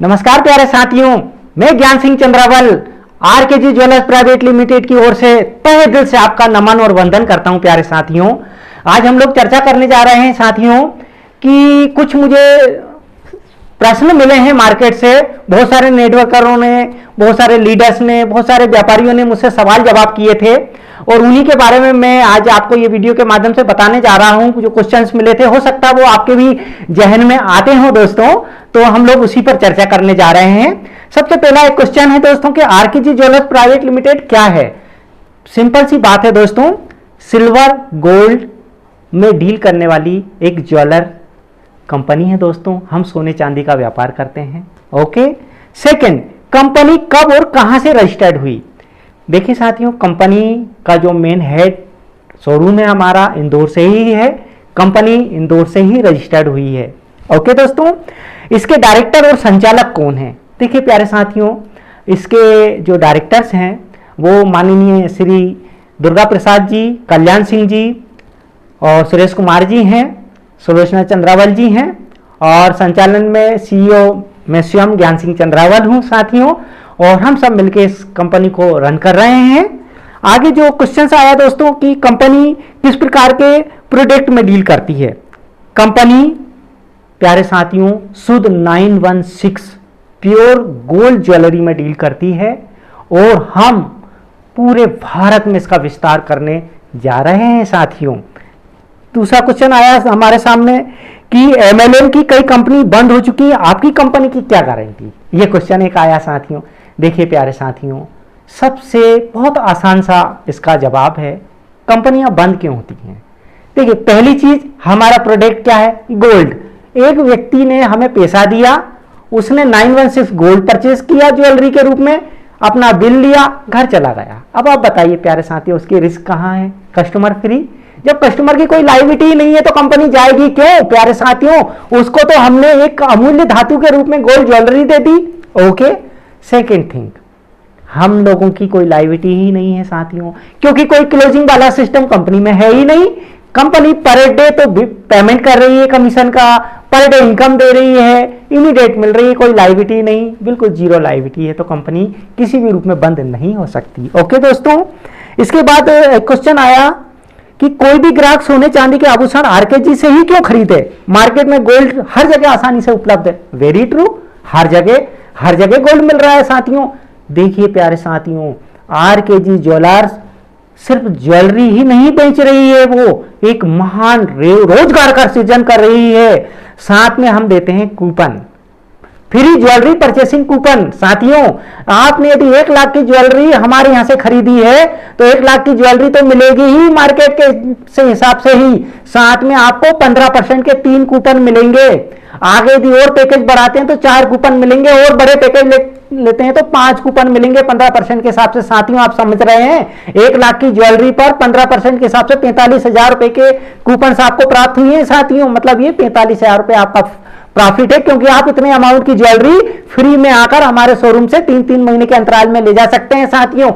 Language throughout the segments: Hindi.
नमस्कार प्यारे साथियों, मैं ज्ञान Singh Chandrawal RKG jewellers private limited की ओर से तहे दिल से आपका नमन और वंदन करता हूं। प्यारे साथियों, आज हम लोग चर्चा करने जा रहे हैं साथियों कि कुछ मुझे प्रश्न मिले हैं मार्केट से। बहुत सारे नेटवर्करों ने, बहुत सारे लीडर्स ने, बहुत सारे व्यापारियों ने मुझसे सवाल जवाब किए थे और उन्हीं के बारे में मैं आज आपको ये वीडियो के माध्यम से बताने जा रहा हूं। जो क्वेश्चंस मिले थे, हो सकता है वो आपके भी जहन में आते हो दोस्तों, तो हम लोग उसी पर चर्चा करने जा रहे हैं। सबसे पहला एक क्वेश्चन है दोस्तों कि आरकेजी ज्वेलर्स प्राइवेट लिमिटेड क्या है। सिंपल सी बात है दोस्तों, सिल्वर गोल्ड में डील करने वाली एक ज्वेलर कंपनी है दोस्तों। हम सोने चांदी का व्यापार करते हैं। ओके। सेकंड, कंपनी कब और कहां से रजिस्टर्ड हुई। देखिए साथियों, कंपनी का जो मेन हेड शोरूम है हमारा इंदौर से ही है। कंपनी इंदौर से ही रजिस्टर्ड हुई है। ओके दोस्तों, इसके डायरेक्टर और संचालक कौन है। देखिए प्यारे साथियों, इसके जो डायरेक्टर्स हैं वो माननीय श्री दुर्गा प्रसाद जी, कल्याण सिंह जी और सुरेश कुमार जी हैं, सुलोचना चंद्रावल जी हैं और संचालन में सीईओ मैं स्वयं ज्ञान सिंह चंद्रावल हूं साथियों, और हम सब मिलकर इस कंपनी को रन कर रहे हैं। आगे जो क्वेश्चन आया दोस्तों कि कंपनी किस प्रकार के प्रोडक्ट में डील करती है। कंपनी प्यारे साथियों शुद्ध 916 प्योर गोल्ड ज्वेलरी में डील करती है और हम पूरे भारत में इसका विस्तार करने जा रहे हैं साथियों। दूसरा क्वेश्चन आया हमारे सामने कि एमएलएम की कई कंपनी बंद हो चुकी है, आपकी कंपनी की क्या गारंटी। ये क्वेश्चन एक आया साथियों। देखिए प्यारे साथियों, सबसे बहुत आसान सा इसका जवाब है, कंपनियां बंद क्यों होती हैं। देखिए पहली चीज, हमारा प्रोडक्ट क्या है, गोल्ड। एक व्यक्ति ने हमें पैसा दिया, उसने 916 गोल्ड परचेज किया ज्वेलरी के रूप में, अपना बिल लिया, घर चला गया। अब आप बताइए प्यारे साथियों, उसकी रिस्क कहां है, कस्टमर फ्री। जब कस्टमर की कोई लायबिलिटी नहीं है तो कंपनी जाएगी क्यों प्यारे साथियों। उसको तो हमने एक अमूल्य धातु के रूप में गोल्ड ज्वेलरी दे दी। ओके। सेकेंड थिंग, हम लोगों की कोई लायबिलिटी ही नहीं है साथियों, क्योंकि कोई क्लोजिंग वाला सिस्टम कंपनी में है ही नहीं। कंपनी पर डे तो पेमेंट कर रही है कमीशन का, पर डे इनकम दे रही है, इमीडिएट मिल रही है, कोई लायबिलिटी नहीं, बिल्कुल जीरो लायबिलिटी है, तो कंपनी किसी भी रूप में बंद नहीं हो सकती। ओके दोस्तों, इसके बाद क्वेश्चन आया कि कोई भी ग्राहक सोने चांदी के आभूषण आरकेजी से ही क्यों खरीदे, मार्केट में गोल्ड हर जगह आसानी से उपलब्ध है। वेरी ट्रू, हर जगह गोल्ड मिल रहा है साथियों। देखिए प्यारे साथियों, आरकेजी ज्वेलर्स सिर्फ ज्वेलरी ही नहीं बेच रही है, वो एक महान रोजगार का सृजन कर रही है। साथ में हम देते हैं coupon, free jewellery purchasing coupon. साथियों, आपने यदि 1 लाख की ज्वेलरी हमारे यहां से खरीदी है तो 1 लाख की ज्वेलरी तो मिलेगी ही मार्केट के से हिसाब से ही, साथ में आपको 15% के 3 कूपन मिलेंगे। आगे यदि और पैकेज बढ़ाते हैं तो 4 कूपन मिलेंगे, और बड़े पैकेज लेते हैं तो 5 कूपन मिलेंगे 15% के हिसाब से। साथियों आप समझ रहे हैं, 1 लाख की ज्वेलरी पर 15% के हिसाब से 45,000 रुपए के कूपन आपको प्राप्त हुए हैं साथियों। मतलब ये 45,000 रुपए आपका प्रॉफिट है, क्योंकि आप इतने अमाउंट की ज्वेलरी फ्री में आकर हमारे शोरूम से 3-3 महीने के अंतराल में ले जा सकते हैं साथियों।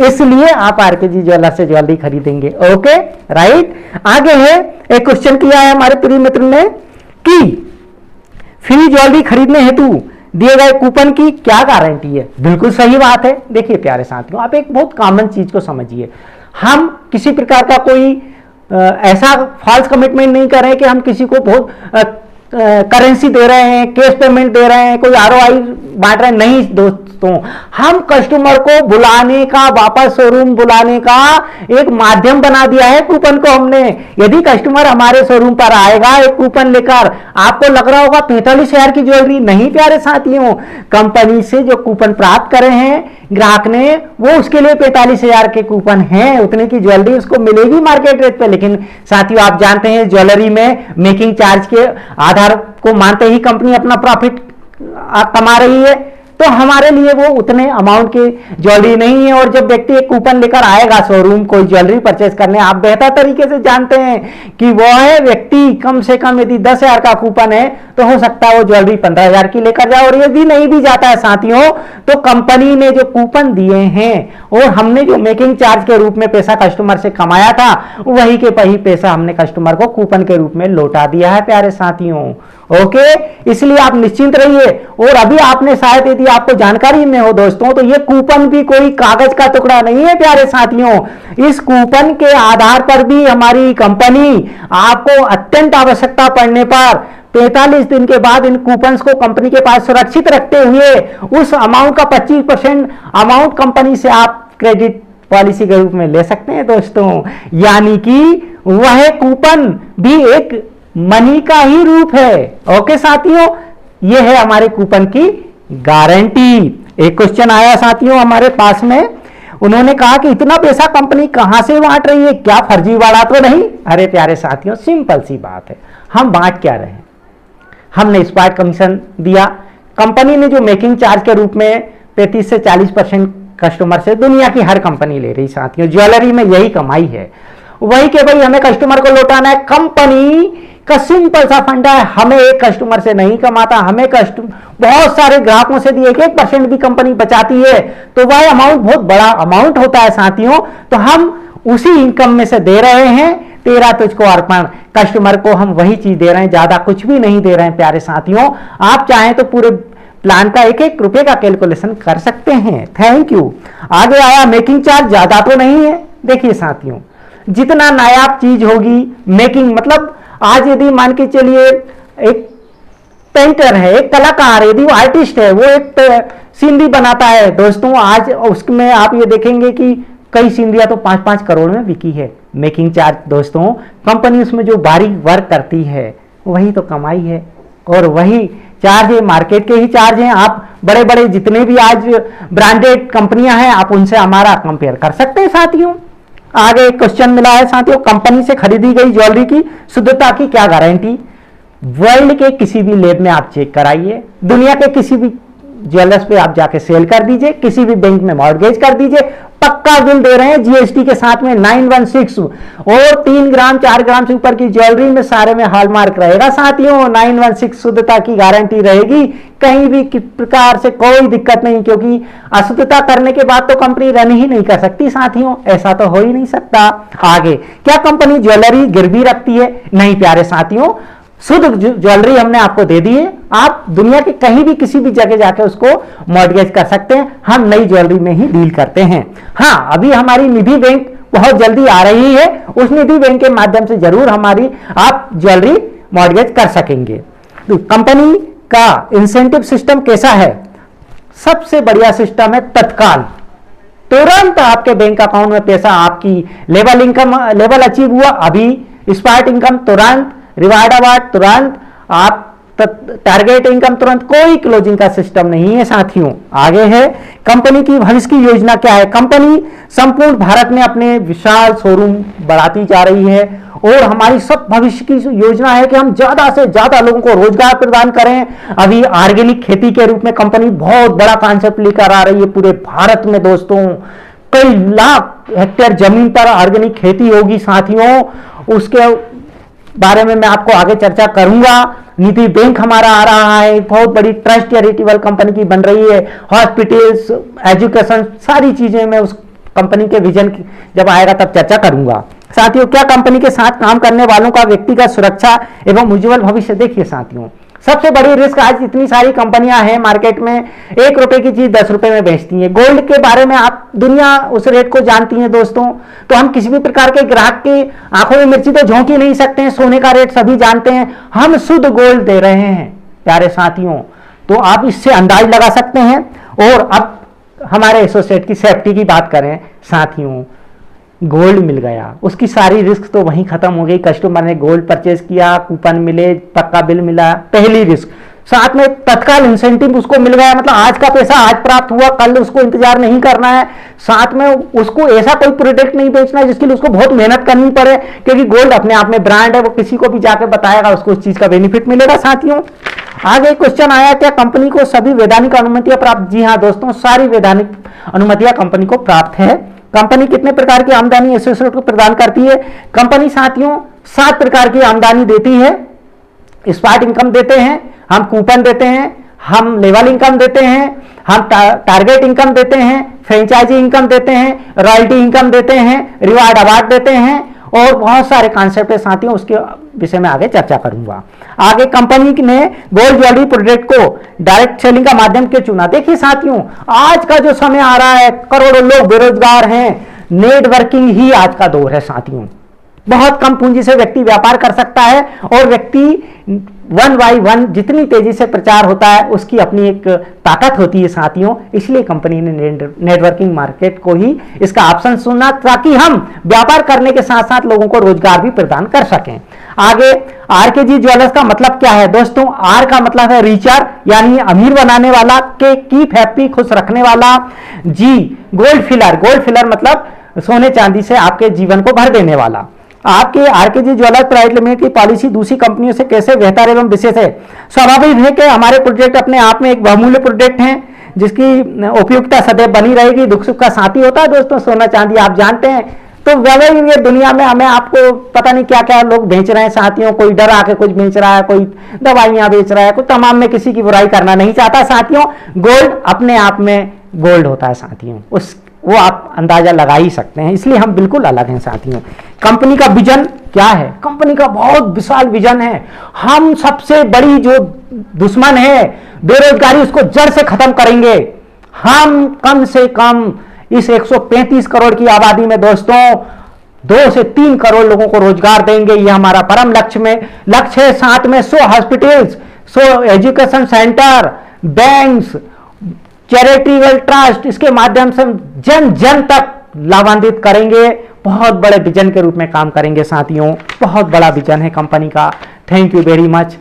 इसलिए आप आरकेजी ज्वेलर से ज्वेलरी खरीदेंगे। Okay right. आगे है एक क्वेश्चन किया है हमारे प्रिय मित्र ने कि फ्री ज्वेलरी खरीदने हेतु दिए गए कूपन की क्या गारंटी है। बिल्कुल सही बात है। देखिए प्यारे साथियों, आप एक बहुत कॉमन चीज को समझिए, हम किसी प्रकार का कोई ऐसा फॉल्स कमिटमेंट नहीं कर रहे हैं कि हम किसी को बहुत करेंसी दे रहे हैं, कैश पेमेंट दे रहे हैं, कोई आरओआई बांट रहे हैं। नहीं दोस्तों, हम कस्टमर को बुलाने का, वापस शोरूम बुलाने का एक माध्यम बना दिया है कूपन को हमने। यदि कस्टमर हमारे शोरूम पर आएगा एक कूपन लेकर, आपको लग रहा होगा 45,000 की ज्वेलरी, नहीं प्यारे साथियों, कंपनी से जो कूपन प्राप्त करे हैं ग्राहक ने, वो उसके लिए 45,000 के कूपन हैं, उतने की ज्वेलरी उसको मिलेगी मार्केट रेट पे। लेकिन साथियों आप जानते हैं ज्वेलरी में मेकिंग चार्ज के आधार को मानते ही कंपनी अपना प्रॉफिट कमा रही है, तो हमारे लिए वो उतने अमाउंट की ज्वेलरी नहीं है। और जब व्यक्ति एक कूपन लेकर आएगा शोरूम कोई ज्वेलरी परचेज करने, आप बेहतर तरीके से जानते हैं कि वो है व्यक्ति कम से कम यदि 10,000 का कूपन है तो हो सकता है वो ज्वेलरी 15,000 की लेकर जाए। और यदि नहीं भी जाता है साथियों, तो कंपनी ने जो कूपन दिए हैं और हमने जो मेकिंग चार्ज के रूप में पैसा कस्टमर से कमाया था, वही के वही पैसा हमने कस्टमर को कूपन के रूप में लौटा दिया है प्यारे साथियों। ओके, इसलिए आप निश्चिंत रहिए। और अभी आपने शायद, यदि आपको जानकारी में हो दोस्तों, तो ये कूपन भी कोई कागज का टुकड़ा नहीं है प्यारे साथियों। इस कूपन के आधार पर भी हमारी कंपनी आपको अत्यंत आवश्यकता पड़ने पर 45 दिन के बाद इन कूपन्स को कंपनी के पास सुरक्षित रखते हुए उस अमाउंट का 25% अमाउंट कंपनी से आप क्रेडिट पॉलिसी के रूप में ले सकते हैं दोस्तों। यानी कि वह कूपन भी एक मनी का ही रूप है। ओके साथियों, यह है हमारे कूपन की गारंटी। एक क्वेश्चन आया साथियों हमारे पास में, उन्होंने कहा कि इतना पैसा कंपनी कहां से बांट रही है, क्या फर्जीवाड़ा तो नहीं? अरे प्यारे साथियों, सिंपल सी बात है, हम बांट क्या रहे हैं? हमने स्पॉट कमीशन दिया। कंपनी ने जो मेकिंग चार्ज के रूप में 35 से 40% कस्टमर से, दुनिया की हर कंपनी ले रही साथियों, ज्वेलरी में यही कमाई है, वही के भाई हमें कस्टमर को लौटाना है। कंपनी का सिंपल सा फंडा है, हमें एक कस्टमर से नहीं कमाता, हमें बहुत सारे ग्राहकों से भी 1% भी कंपनी बचाती है, तो वह अमाउंट बहुत बड़ा अमाउंट होता है साथियों। तो हम उसी इनकम में से दे रहे हैं, तेरा तुझको अर्पण। कस्टमर को हम वही चीज दे रहे हैं, ज्यादा कुछ भी नहीं दे रहे हैं प्यारे साथियों। आप चाहें तो पूरे प्लान का 1-1 रुपए का कैलकुलेशन कर सकते हैं। Thank you. आगे आया मेकिंग चार्ज, ज्यादा तो नहीं है। देखिए साथियों, जितना नायाब चीज होगी मेकिंग, मतलब आज यदि मान के चलिए एक पेंटर है, एक कलाकार है, यदि वो आर्टिस्ट है, वो एक सीनरी बनाता है दोस्तों, आज उसमें आप ये देखेंगे कि कई सीनरियां तो 5-5 करोड़ में बिकी है। मेकिंग चार्ज दोस्तों, कंपनी उसमें जो बारीक वर्क करती है वही तो कमाई है, और वही चार्ज है, मार्केट के ही चार्ज हैं। आप बड़े बड़े जितने भी आज ब्रांडेड कंपनियां हैं, आप उनसे हमारा कंपेयर कर सकते हैं साथियों। आगे एक क्वेश्चन मिला है साथियों, कंपनी से खरीदी गई ज्वेलरी की शुद्धता की क्या गारंटी? वर्ल्ड के किसी भी लैब में आप चेक कराइए, दुनिया के किसी भी ज्वेलर्स पे आप जाके सेल कर दीजिए, किसी भी बैंक में मॉर्गेज कर दीजिए, पक्का बिल दे रहे हैं जीएसटी के साथ में 916। और 3 ग्राम 4 ग्राम से ऊपर की ज्वेलरी में सारे में हॉलमार्क रहेगा साथियों, 916 शुद्धता की गारंटी रहेगी, कहीं भी प्रकार से कोई दिक्कत नहीं, क्योंकि अशुद्धता करने के बाद तो कंपनी रन ही नहीं कर सकती साथियों, ऐसा तो हो ही नहीं सकता। आगे, क्या कंपनी ज्वेलरी गिरवी रखती है? नहीं प्यारे साथियों, शुद्ध ज्वेलरी हमने आपको दे दी है, आप दुनिया के कहीं भी किसी भी जगह जाके उसको मॉर्गेज कर सकते हैं। हम नई ज्वेलरी में ही डील करते हैं। हाँ, अभी हमारी निधि बैंक बहुत जल्दी आ रही है, उस निधि बैंक के माध्यम से जरूर हमारी आप ज्वेलरी मॉर्गेज कर सकेंगे। तो कंपनी का इंसेंटिव सिस्टम कैसा है? सबसे बढ़िया सिस्टम है तत्काल, तुरंत आपके बैंक अकाउंट में पैसा, आपकी लेवल अचीव हुआ अभी, स्पार्ट इनकम तुरंत, रिवार्ड अवार्ड तुरंत, आप टारगेट इनकम तुरंत, कोई क्लोजिंग का सिस्टम नहीं है साथियों। आगे है कंपनी की भविष्य की योजना क्या है? कंपनी संपूर्ण भारत में अपने विशाल शोरूम बढ़ाती जा रही है, और हमारी सब भविष्य की योजना है कि हम ज्यादा से ज्यादा लोगों को रोजगार प्रदान करें। अभी ऑर्गेनिक खेती के रूप में कंपनी बहुत बड़ा कॉन्सेप्ट लेकर आ रही है पूरे भारत में दोस्तों, कई लाख हेक्टेयर जमीन पर ऑर्गेनिक खेती होगी साथियों। उसके बारे में मैं आपको आगे चर्चा करूंगा। निधि बैंक हमारा आ रहा है, बहुत बड़ी ट्रस्ट चैरिटेबल कंपनी की बन रही है, हॉस्पिटल्स, एजुकेशन, सारी चीजें मैं उस कंपनी के विजन जब आएगा तब चर्चा करूंगा साथियों। क्या कंपनी के साथ काम करने वालों का व्यक्तिगत सुरक्षा एवं उज्जवल भविष्य? देखिए साथियों, सबसे बड़ी रिस्क, आज इतनी सारी कंपनियां हैं मार्केट में, 1 रुपए की चीज 10 रुपए में बेचती हैं। गोल्ड के बारे में आप दुनिया उस रेट को जानती है दोस्तों, तो हम किसी भी प्रकार के ग्राहक की आंखों में मिर्ची तो झोंक ही नहीं सकते हैं। सोने का रेट सभी जानते हैं, हम शुद्ध गोल्ड दे रहे हैं प्यारे साथियों, तो आप इससे अंदाज लगा सकते हैं। और अब हमारे एसोसिएट की सेफ्टी की बात करें साथियों, गोल्ड मिल गया, उसकी सारी रिस्क तो वहीं खत्म हो गई। कस्टमर ने गोल्ड परचेज किया, कूपन मिले, पक्का बिल मिला, पहली रिस्क, साथ में तत्काल इंसेंटिव उसको मिल गया, मतलब आज का पैसा आज प्राप्त हुआ, कल उसको इंतजार नहीं करना है। साथ में उसको ऐसा कोई प्रोडक्ट नहीं बेचना है जिसके लिए उसको बहुत मेहनत करनी पड़े, क्योंकि गोल्ड अपने आप में ब्रांड है, वो किसी को भी जाकर बताएगा, उसको उस चीज का बेनिफिट मिलेगा साथियों। आगे क्वेश्चन आया, क्या कंपनी को सभी वैधानिक अनुमतियां प्राप्त? जी हाँ दोस्तों, सारी वैधानिक अनुमतियां कंपनी को प्राप्त है। कंपनी कितने प्रकार की आमदनी एसोसिएट को प्रदान करती है? कंपनी साथियों 7 प्रकार की आमदनी देती है। स्पॉट इनकम देते हैं, हम कूपन देते हैं, हम लेवल इनकम देते हैं, हम टारगेट इनकम देते हैं, फ्रेंचाइजी इनकम देते हैं, रॉयल्टी इनकम देते हैं, रिवार्ड अवार्ड देते हैं, और बहुत सारे कॉन्सेप्ट है साथियों। उसके विषय में आगे चर्चा करूंगा। आगे कंपनी ने गोल्ड ज्वेलरी प्रोडक्ट को डायरेक्ट सेलिंग का माध्यम क्यों चुना? देखिए साथियों, आज का जो समय आ रहा है, करोड़ों लोग बेरोजगार हैं, नेटवर्किंग ही आज का दौर है साथियों। बहुत कम पूंजी से व्यक्ति व्यापार कर सकता है और व्यक्ति 1 by 1 जितनी तेजी से प्रचार होता है उसकी अपनी एक ताकत होती है साथियों। इसलिए कंपनी ने नेटवर्किंग मार्केट को ही इसका ऑप्शन चुना ताकि हम व्यापार करने के साथ साथ लोगों को रोजगार भी प्रदान कर सकें। आगे आरकेजी ज्वेलर्स का मतलब क्या है दोस्तों? आर का मतलब है रिचर यानी अमीर बनाने वाला, के कीप हैप्पी खुश रखने वाला, जी गोल्ड फिलर, गोल्ड फिलर मतलब सोने चांदी से आपके जीवन को भर देने वाला। आपके आरकेजी ज्वेलर्स प्राइवेट लिमिटेड की पॉलिसी दूसरी कंपनियों से कैसे बेहतर एवं विशेष है? स्वाभाविक है कि हमारे प्रोजेक्ट अपने आप में एक बहुमूल्य प्रोजेक्ट हैं जिसकी उपयुक्तता सदैव बनी रहेगी। दुख सुख का साथी होता है दोस्तों सोना चांदी, आप जानते हैं। तो वैसे ये दुनिया में हमें आपको पता नहीं क्या क्या लोग बेच रहे हैं साथियों, कोई डरा के कुछ बेच रहा है, कोई दवाइयां बेच रहा है, कोई तमाम में किसी की बुराई करना नहीं चाहता साथियों। गोल्ड अपने आप में गोल्ड होता है साथियों, उस वो आप अंदाजा लगा ही सकते हैं, इसलिए हम बिल्कुल अलग हैं साथियों। कंपनी का विजन क्या है? कंपनी का बहुत विशाल विजन है। हम सबसे बड़ी जो दुश्मन है बेरोजगारी, उसको जड़ से खत्म करेंगे। हम कम से कम इस 135 करोड़ की आबादी में दोस्तों 2 से 3 करोड़ लोगों को रोजगार देंगे। ये हमारा परम लक्ष्य है। साथ में 100 hospitals, 100 education centre, banks, charitable trust, इसके माध्यम से जन जन तक लाभान्वित करेंगे। बहुत बड़े विजन के रूप में काम करेंगे साथियों, बहुत बड़ा विजन है कंपनी का। Thank you very much.